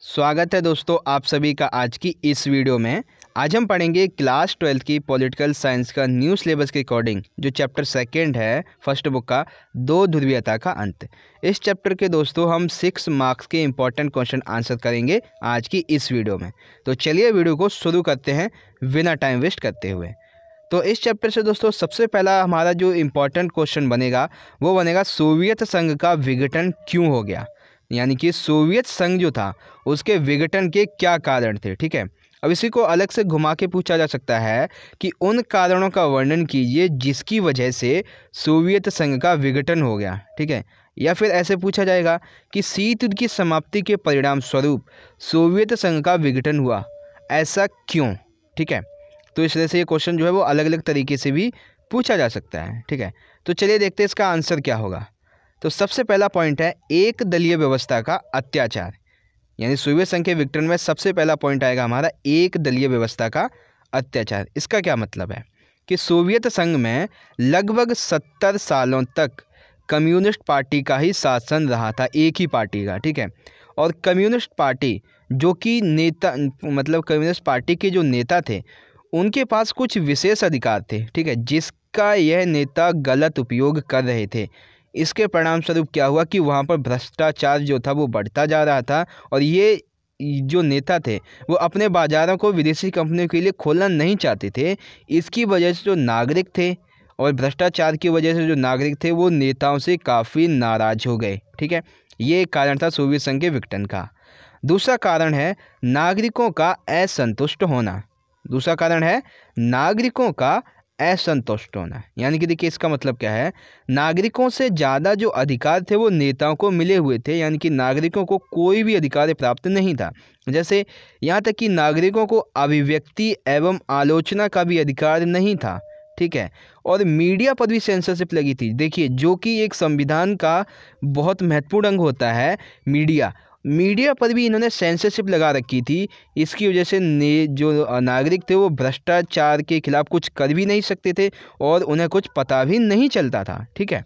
स्वागत है दोस्तों आप सभी का आज की इस वीडियो में। आज हम पढ़ेंगे क्लास 12 की पॉलिटिकल साइंस का न्यू सिलेबस के अकॉर्डिंग जो चैप्टर सेकंड है फर्स्ट बुक का दो ध्रुवीयता का अंत। इस चैप्टर के दोस्तों हम 6 मार्क्स के इंपॉर्टेंट क्वेश्चन आंसर करेंगे आज की इस वीडियो में। तो चलिए वीडियो को शुरू करते हैं बिना टाइम वेस्ट करते हुए। तो इस चैप्टर से दोस्तों सबसे पहला हमारा जो इम्पोर्टेंट क्वेश्चन बनेगा वो बनेगा सोवियत संघ का विघटन क्यों हो गया, यानी कि सोवियत संघ जो था उसके विघटन के क्या कारण थे। ठीक है, अब इसी को अलग से घुमा के पूछा जा सकता है कि उन कारणों का वर्णन कीजिए जिसकी वजह से सोवियत संघ का विघटन हो गया। ठीक है, या फिर ऐसे पूछा जाएगा कि शीत युद्ध की समाप्ति के परिणाम स्वरूप सोवियत संघ का विघटन हुआ, ऐसा क्यों। ठीक है, तो इस तरह से ये क्वेश्चन जो है वो अलग अलग तरीके से भी पूछा जा सकता है। ठीक है, तो चलिए देखते हैं इसका आंसर क्या होगा। तो सबसे पहला पॉइंट है एक दलीय व्यवस्था का अत्याचार, यानी सोवियत संघ के विघटन में सबसे पहला पॉइंट आएगा हमारा एक दलीय व्यवस्था का अत्याचार। इसका क्या मतलब है कि सोवियत संघ में लगभग 70 सालों तक कम्युनिस्ट पार्टी का ही शासन रहा था, एक ही पार्टी का। ठीक है, और कम्युनिस्ट पार्टी जो कि नेता मतलब कम्युनिस्ट पार्टी के जो नेता थे उनके पास कुछ विशेष अधिकार थे। ठीक है, जिसका यह नेता गलत उपयोग कर रहे थे। इसके परिणाम स्वरूप क्या हुआ कि वहाँ पर भ्रष्टाचार जो था वो बढ़ता जा रहा था और ये जो नेता थे वो अपने बाज़ारों को विदेशी कंपनियों के लिए खोलना नहीं चाहते थे। इसकी वजह से जो नागरिक थे और भ्रष्टाचार की वजह से जो नागरिक थे वो नेताओं से काफ़ी नाराज़ हो गए। ठीक है, ये एक कारण था सोवियत संघ के विघटन का। दूसरा कारण है नागरिकों का असंतुष्ट होना। दूसरा कारण है नागरिकों का असंतुष्ट होना, यानी कि देखिए इसका मतलब क्या है, नागरिकों से ज़्यादा जो अधिकार थे वो नेताओं को मिले हुए थे, यानी कि नागरिकों को कोई भी अधिकार प्राप्त नहीं था। जैसे यहाँ तक कि नागरिकों को अभिव्यक्ति एवं आलोचना का भी अधिकार नहीं था। ठीक है, और मीडिया पर भी सेंसरशिप लगी थी। देखिए जो कि एक संविधान का बहुत महत्वपूर्ण अंग होता है मीडिया पर भी इन्होंने सेंसरशिप लगा रखी थी। इसकी वजह से जो नागरिक थे वो भ्रष्टाचार के खिलाफ कुछ कर भी नहीं सकते थे और उन्हें कुछ पता भी नहीं चलता था। ठीक है,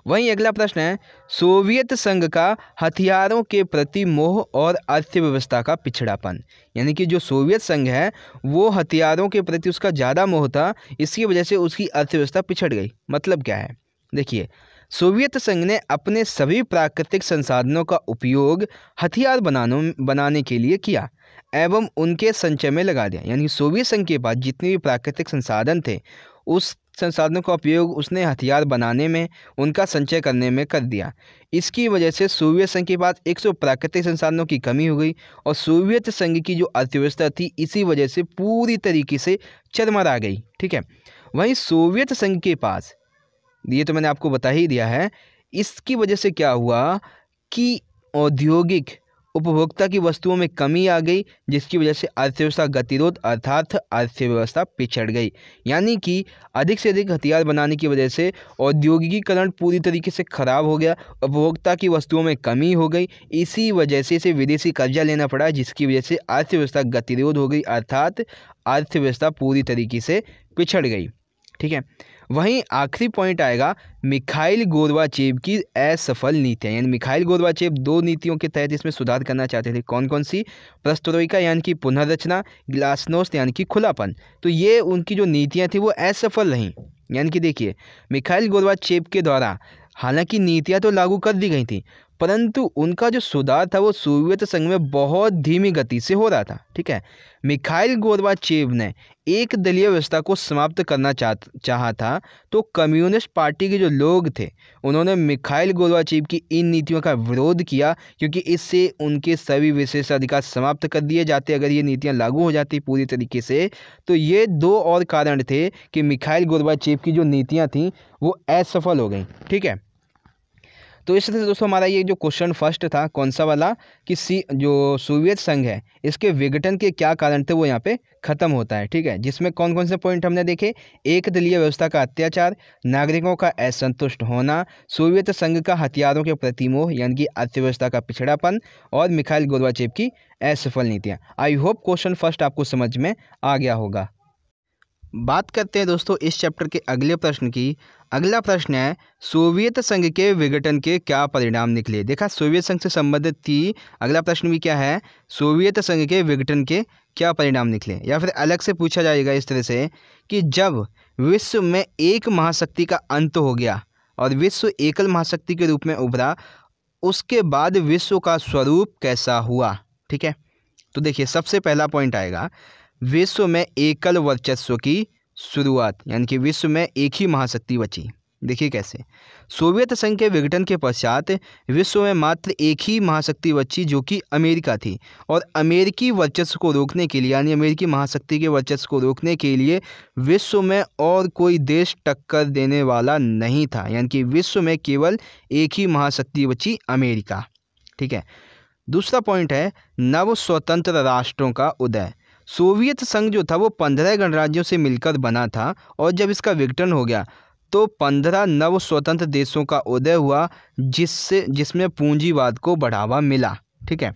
वहीं अगला प्रश्न है सोवियत संघ का हथियारों के प्रति मोह और अर्थव्यवस्था का पिछड़ापन, यानी कि जो सोवियत संघ है वो हथियारों के प्रति उसका ज़्यादा मोह था, इसकी वजह से उसकी अर्थव्यवस्था पिछड़ गई। मतलब क्या है, देखिए सोवियत संघ ने अपने सभी प्राकृतिक संसाधनों का उपयोग हथियार बनाने के लिए किया एवं उनके संचय में लगा दिया। यानी सोवियत संघ के पास जितने भी प्राकृतिक संसाधन थे उस संसाधनों का उपयोग उसने हथियार बनाने में, उनका संचय करने में कर दिया। इसकी वजह से सोवियत संघ के पास 100 प्राकृतिक संसाधनों की कमी हो गई और सोवियत संघ की जो अर्थव्यवस्था थी इसी वजह से पूरी तरीके से चरमरा गई। ठीक है, वहीं सोवियत संघ के पास, ये तो मैंने आपको बता ही दिया है, इसकी वजह से क्या हुआ कि औद्योगिक उपभोक्ता की वस्तुओं में कमी आ गई, जिसकी वजह से अर्थव्यवस्था गतिरोध अर्थात अर्थव्यवस्था पिछड़ गई। यानी कि अधिक से अधिक हथियार बनाने की वजह से औद्योगिकीकरण पूरी तरीके से खराब हो गया, उपभोक्ता की वस्तुओं में कमी हो गई, इसी वजह से इसे विदेशी कर्जा लेना पड़ा, जिसकी वजह से अर्थव्यवस्था गतिरोध हो गई अर्थात अर्थव्यवस्था पूरी तरीके से पिछड़ गई। ठीक है, वहीं आखिरी पॉइंट आएगा मिखाइल गोर्बाचेव की असफल नीतियाँ, यानी मिखाइल गोर्बाचेव 2 नीतियों के तहत इसमें सुधार करना चाहते थे। कौन कौन सी? पेरेस्ट्रोइका यानी कि पुनर्रचना, ग्लासनोस्ट यानी कि खुलापन। तो ये उनकी जो नीतियाँ थी वो असफल रहीं। यानी कि देखिए मिखाइल गोर्बाचेव के द्वारा हालांकि नीतियाँ तो लागू कर दी गई थी परंतु उनका जो सुधार था वो सोवियत संघ में बहुत धीमी गति से हो रहा था। ठीक है, मिखाइल गोर्बाचेव ने एक दलीय व्यवस्था को समाप्त करना चाहा था, तो कम्युनिस्ट पार्टी के जो लोग थे उन्होंने मिखाइल गोर्बाचेव की इन नीतियों का विरोध किया, क्योंकि इससे उनके सभी विशेषाधिकार समाप्त कर दिए जाते अगर ये नीतियां लागू हो जाती पूरी तरीके से। तो ये 2 और कारण थे कि मिखाइल गोर्बाचेव की जो नीतियाँ थीं वो असफल हो गई। ठीक है, तो इस तरह से दोस्तों हमारा ये जो क्वेश्चन फर्स्ट था कौन सा वाला कि जो सोवियत संघ है इसके विघटन के क्या कारण थे वो यहाँ पे खत्म होता है। ठीक है, जिसमें कौन कौन से पॉइंट हमने देखे, एक दलीय व्यवस्था का अत्याचार, नागरिकों का असंतुष्ट होना, सोवियत संघ का हथियारों के प्रति मोह यानी कि अर्थव्यवस्था का पिछड़ापन और मिखाइल गोर्बाचेव की असफल नीतियाँ। आई होप क्वेश्चन फर्स्ट आपको समझ में आ गया होगा। बात करते हैं दोस्तों इस चैप्टर के अगले प्रश्न की। अगला प्रश्न है, सोवियत संघ के विघटन के क्या परिणाम निकले। देखा, सोवियत संघ से संबंधित थी। अगला प्रश्न भी क्या है, सोवियत संघ के विघटन के क्या परिणाम निकले। या फिर अलग से पूछा जाएगा इस तरह से कि जब विश्व में एक महाशक्ति का अंत हो गया और विश्व एकल महाशक्ति के रूप में उभरा, उसके बाद विश्व का स्वरूप कैसा हुआ। ठीक है, तो देखिए सबसे पहला पॉइंट आएगा, विश्व में एकल वर्चस्व की शुरुआत, यानी कि विश्व में एक ही महाशक्ति बची। देखिए कैसे, सोवियत संघ के विघटन के पश्चात विश्व में मात्र एक ही महाशक्ति बची जो कि अमेरिका थी, और अमेरिकी वर्चस्व को रोकने के लिए, यानी अमेरिकी महाशक्ति के वर्चस्व को रोकने के लिए विश्व में और कोई देश टक्कर देने वाला नहीं था, यानी कि विश्व में केवल एक ही महाशक्ति बची, अमेरिका। ठीक है, दूसरा पॉइंट है नव स्वतंत्र राष्ट्रों का उदय। सोवियत संघ जो था वो 15 गणराज्यों से मिलकर बना था, और जब इसका विघटन हो गया तो 15 नव स्वतंत्र देशों का उदय हुआ, जिसमें पूंजीवाद को बढ़ावा मिला। ठीक है,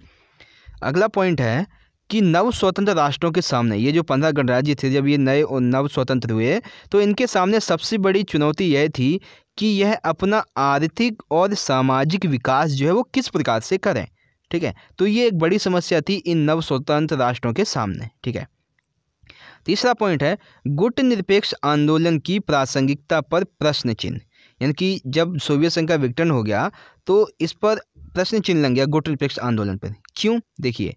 अगला पॉइंट है कि नव स्वतंत्र राष्ट्रों के सामने, ये जो 15 गणराज्य थे जब ये नए और नव स्वतंत्र हुए, तो इनके सामने सबसे बड़ी चुनौती यह थी कि यह अपना आर्थिक और सामाजिक विकास जो है वो किस प्रकार से करें। ठीक है, तो ये एक बड़ी समस्या थी इन नव स्वतंत्र राष्ट्रों के सामने। ठीक है, तीसरा पॉइंट है गुटनिरपेक्ष आंदोलन की प्रासंगिकता पर प्रश्न चिन्ह, यानी कि जब सोवियत संघ का विघटन हो गया तो इस पर प्रश्न चिन्ह लग गया गुटनिरपेक्ष आंदोलन पर। क्यों? देखिए,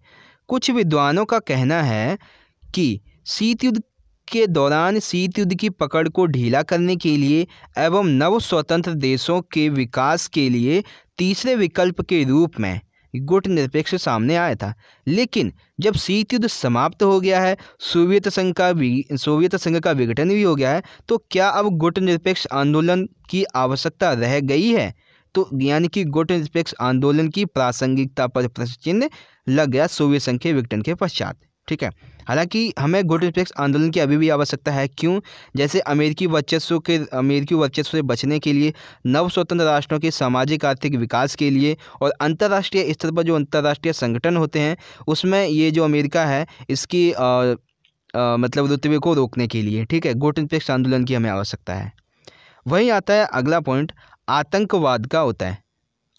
कुछ विद्वानों का कहना है कि शीत युद्ध के दौरान शीत युद्ध की पकड़ को ढीला करने के लिए एवं नव स्वतंत्र देशों के विकास के लिए तीसरे विकल्प के रूप में गुटनिरपेक्ष सामने आया था। लेकिन जब शीत युद्ध समाप्त हो गया है, सोवियत संघ का विघटन भी हो गया है, तो क्या अब गुटनिरपेक्ष आंदोलन की आवश्यकता रह गई है? तो यानी कि गुटनिरपेक्ष आंदोलन की प्रासंगिकता पर प्रश्न चिन्ह लग गया सोवियत संघ के विघटन के पश्चात। ठीक है, हालांकि हमें गुटनिरपेक्ष आंदोलन की अभी भी आवश्यकता है। क्यों? जैसे अमेरिकी वर्चस्व से बचने के लिए, नव स्वतंत्र राष्ट्रों के सामाजिक आर्थिक विकास के लिए, और अंतर्राष्ट्रीय स्तर पर जो अंतर्राष्ट्रीय संगठन होते हैं उसमें ये जो अमेरिका है इसकी मतलब रुतबे को रोकने के लिए। ठीक है, गुटनिरपेक्ष आंदोलन की हमें आवश्यकता है। वहीं आता है अगला पॉइंट, आतंकवाद का उदय।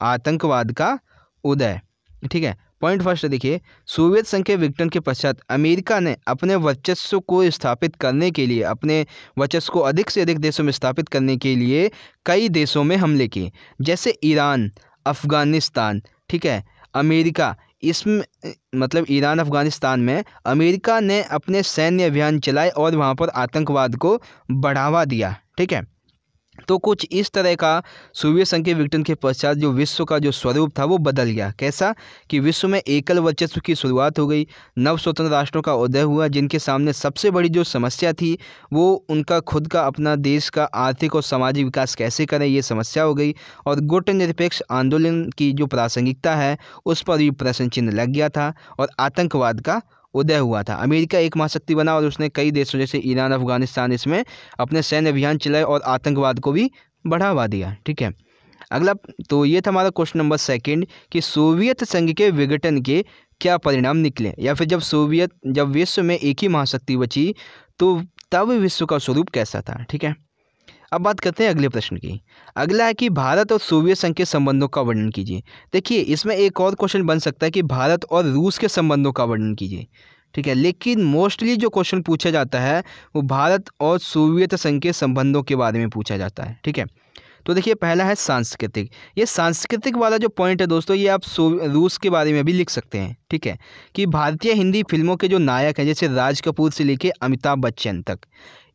आतंकवाद का उदय। ठीक है, पॉइंट फर्स्ट देखिए, सोवियत संघ के विघटन के पश्चात अमेरिका ने अपने वर्चस्व को स्थापित करने के लिए, अपने वर्चस्व को अधिक से अधिक देशों में स्थापित करने के लिए कई देशों में हमले किए, जैसे ईरान, अफगानिस्तान। ठीक है, अमेरिका इसमें मतलब ईरान अफगानिस्तान में अमेरिका ने अपने सैन्य अभियान चलाए और वहाँ पर आतंकवाद को बढ़ावा दिया। ठीक है, तो कुछ इस तरह का सोवियत संघ के विघटन के पश्चात जो विश्व का जो स्वरूप था वो बदल गया। कैसा? कि विश्व में एकल वर्चस्व की शुरुआत हो गई, नव स्वतंत्र राष्ट्रों का उदय हुआ, जिनके सामने सबसे बड़ी जो समस्या थी वो उनका खुद का अपना देश का आर्थिक और सामाजिक विकास कैसे करें, ये समस्या हो गई। और गुटनिरपेक्ष आंदोलन की जो प्रासंगिकता है उस पर भी प्रश्न चिन्ह लग गया था, और आतंकवाद का उदय हुआ था। अमेरिका एक महाशक्ति बना और उसने कई देशों जैसे ईरान, अफगानिस्तान इसमें अपने सैन्य अभियान चलाए और आतंकवाद को भी बढ़ावा दिया। ठीक है, अगला तो ये था हमारा क्वेश्चन नंबर सेकंड कि सोवियत संघ के विघटन के क्या परिणाम निकले, या फिर जब विश्व में एक ही महाशक्ति बची तो तब विश्व का स्वरूप कैसा था। ठीक है, अब बात करते हैं अगले प्रश्न की। अगला है कि भारत और सोवियत संघ के संबंधों का वर्णन कीजिए। देखिए, इसमें एक और क्वेश्चन बन सकता है कि भारत और रूस के संबंधों का वर्णन कीजिए। ठीक है, लेकिन मोस्टली जो क्वेश्चन पूछा जाता है वो भारत और सोवियत संघ के संबंधों के बारे में पूछा जाता है। ठीक है, तो देखिए पहला है सांस्कृतिक। ये सांस्कृतिक वाला जो पॉइंट है दोस्तों, ये आप रूस के बारे में भी लिख सकते हैं। ठीक है, कि भारतीय हिंदी फिल्मों के जो नायक हैं जैसे राज कपूर से लेके अमिताभ बच्चन तक,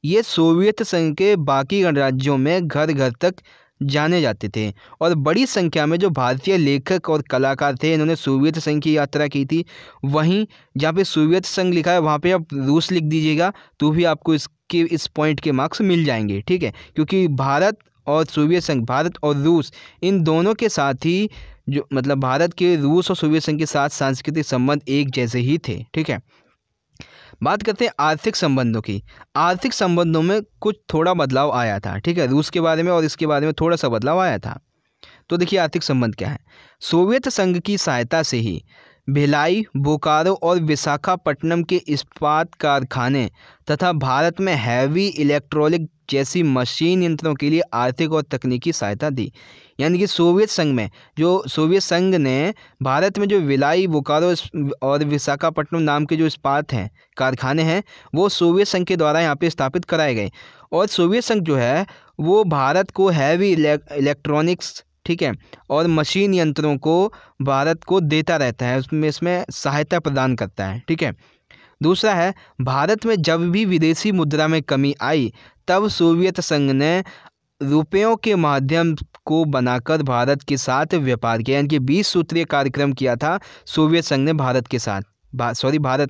ये सोवियत संघ के बाकी गणराज्यों में घर घर तक जाने जाते थे, और बड़ी संख्या में जो भारतीय लेखक और कलाकार थे इन्होंने सोवियत संघ की यात्रा की थी। वहीं जहाँ पे सोवियत संघ लिखा है वहाँ पे आप रूस लिख दीजिएगा तो भी आपको इस पॉइंट के मार्क्स मिल जाएंगे। ठीक है, क्योंकि भारत और सोवियत संघ, भारत और रूस, इन दोनों के साथ ही जो मतलब भारत के रूस और सोवियत संघ के साथ सांस्कृतिक संबंध एक जैसे ही थे। ठीक है, बात करते हैं आर्थिक संबंधों की। आर्थिक संबंधों में कुछ थोड़ा बदलाव आया था। ठीक है, रूस के बारे में और इसके बारे में थोड़ा सा बदलाव आया था। तो देखिए आर्थिक संबंध क्या है। सोवियत संघ की सहायता से ही भिलाई, बोकारो और विशाखापट्टनम के इस्पात कारखाने तथा भारत में हैवी इलेक्ट्रॉनिक जैसी मशीन यंत्रों के लिए आर्थिक और तकनीकी सहायता दी। यानी कि सोवियत संघ ने भारत में जो भिलाई, बोकारो और विशाखापट्टनम नाम के जो इस्पात हैं कारखाने हैं वो सोवियत संघ के द्वारा यहाँ पे स्थापित कराए गए। और सोवियत संघ जो है वो भारत को हैवी इलेक्ट्रॉनिक्स, ठीक है, और मशीन यंत्रों को भारत को देता रहता है, इसमें सहायता प्रदान करता है, ठीक है। दूसरा है, भारत में जब भी विदेशी मुद्रा में कमी आई तब सोवियत संघ ने रुपयों के माध्यम को बनाकर भारत के साथ व्यापार किया। यानी कि 20 सूत्रीय कार्यक्रम किया था सोवियत संघ ने भारत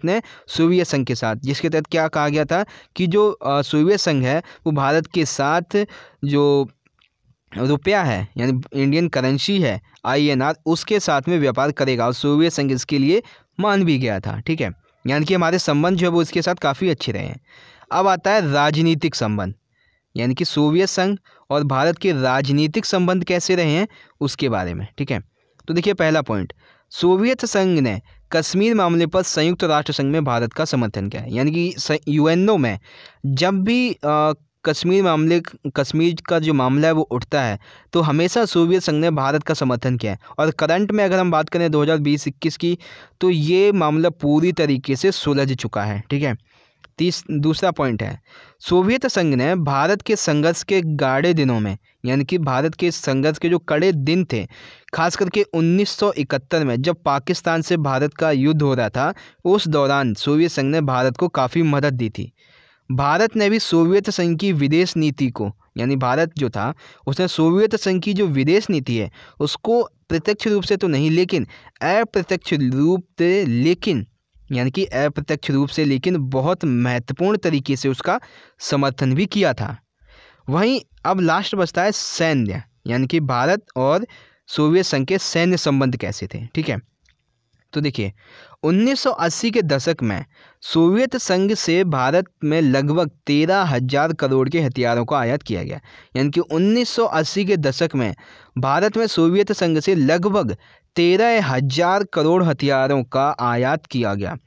ने सोवियत संघ के साथ, जिसके तहत क्या कहा गया था कि जो सोवियत संघ है वो भारत के साथ जो रुपया है यानी इंडियन करेंसी है INR, उसके साथ में व्यापार करेगा और सोवियत संघ इसके लिए मान भी गया था, ठीक है। यानी कि हमारे संबंध जो है वो इसके साथ काफ़ी अच्छे रहे हैं। अब आता है राजनीतिक संबंध, यानी कि सोवियत संघ और भारत के राजनीतिक संबंध कैसे रहे हैं उसके बारे में, ठीक है। तो देखिए पहला पॉइंट, सोवियत संघ ने कश्मीर मामले पर संयुक्त राष्ट्र संघ में भारत का समर्थन किया है। यानी कि UNO में जब भी कश्मीर का जो मामला है वो उठता है तो हमेशा सोवियत संघ ने भारत का समर्थन किया है। और करंट में अगर हम बात करें 2020-21 की तो ये मामला पूरी तरीके से सुलझ चुका है, ठीक है। दूसरा पॉइंट है, सोवियत संघ ने भारत के संघर्ष के गाढ़े दिनों में, यानी कि भारत के संघर्ष के जो कड़े दिन थे, खास करके 1971 में जब पाकिस्तान से भारत का युद्ध हो रहा था, उस दौरान सोवियत संघ ने भारत को काफ़ी मदद दी थी। भारत ने भी सोवियत संघ की विदेश नीति को, यानी भारत जो था उसने सोवियत संघ की जो विदेश नीति है उसको प्रत्यक्ष रूप से तो नहीं लेकिन अप्रत्यक्ष रूप से लेकिन बहुत महत्वपूर्ण तरीके से उसका समर्थन भी किया था। वहीं अब लास्ट बचता है सैन्य, यानी कि भारत और सोवियत संघ के सैन्य संबंध कैसे थे, ठीक है। तो देखिए 1980 के दशक में सोवियत संघ से भारत में लगभग 13,000 करोड़ के हथियारों का आयात किया गया। यानी कि 1980 के दशक में भारत में सोवियत संघ से लगभग 13,000 करोड़ हथियारों का आयात किया गया।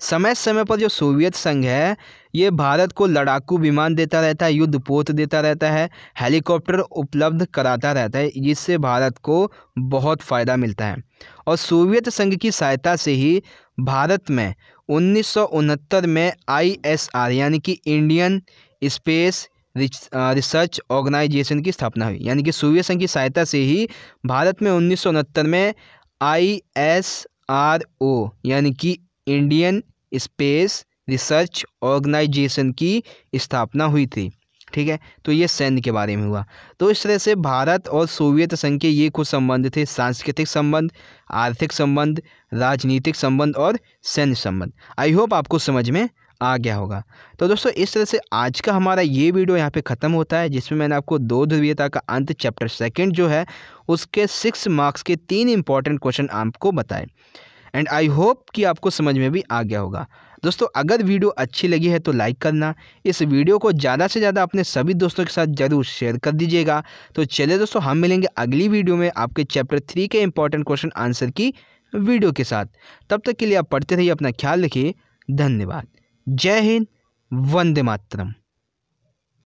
समय समय पर जो सोवियत संघ है ये भारत को लड़ाकू विमान देता रहता है, युद्धपोत देता रहता है, हेलीकॉप्टर उपलब्ध कराता रहता है, जिससे भारत को बहुत फ़ायदा मिलता है। और सोवियत संघ की सहायता से ही भारत में 1969 में ISR यानी कि इंडियन स्पेस रिसर्च ऑर्गेनाइजेशन की स्थापना हुई। यानी कि सोवियत संघ की सहायता से ही भारत में 1969 में ISRO यानी कि इंडियन स्पेस रिसर्च ऑर्गेनाइजेशन की स्थापना हुई थी, ठीक है। तो ये सैन्य के बारे में हुआ। तो इस तरह से भारत और सोवियत संघ के ये कुछ संबंध थे, सांस्कृतिक संबंध, आर्थिक संबंध, राजनीतिक संबंध और सैन्य संबंध। आई होप आपको समझ में आ गया होगा। तो दोस्तों इस तरह से आज का हमारा ये वीडियो यहाँ पे ख़त्म होता है, जिसमें मैंने आपको 2 ध्रुवीयता का अंत चैप्टर 2 जो है उसके 6 मार्क्स के 3 इंपॉर्टेंट क्वेश्चन आपको बताए। एंड आई होप कि आपको समझ में भी आ गया होगा। दोस्तों अगर वीडियो अच्छी लगी है तो लाइक करना, इस वीडियो को ज़्यादा से ज़्यादा अपने सभी दोस्तों के साथ ज़रूर शेयर कर दीजिएगा। तो चलिए दोस्तों हम मिलेंगे अगली वीडियो में आपके चैप्टर 3 के इंपॉर्टेंट क्वेश्चन आंसर की वीडियो के साथ। तब तक के लिए आप पढ़ते रहिए, अपना ख्याल रखिए, धन्यवाद। जय हिंद, वंदे मातरम।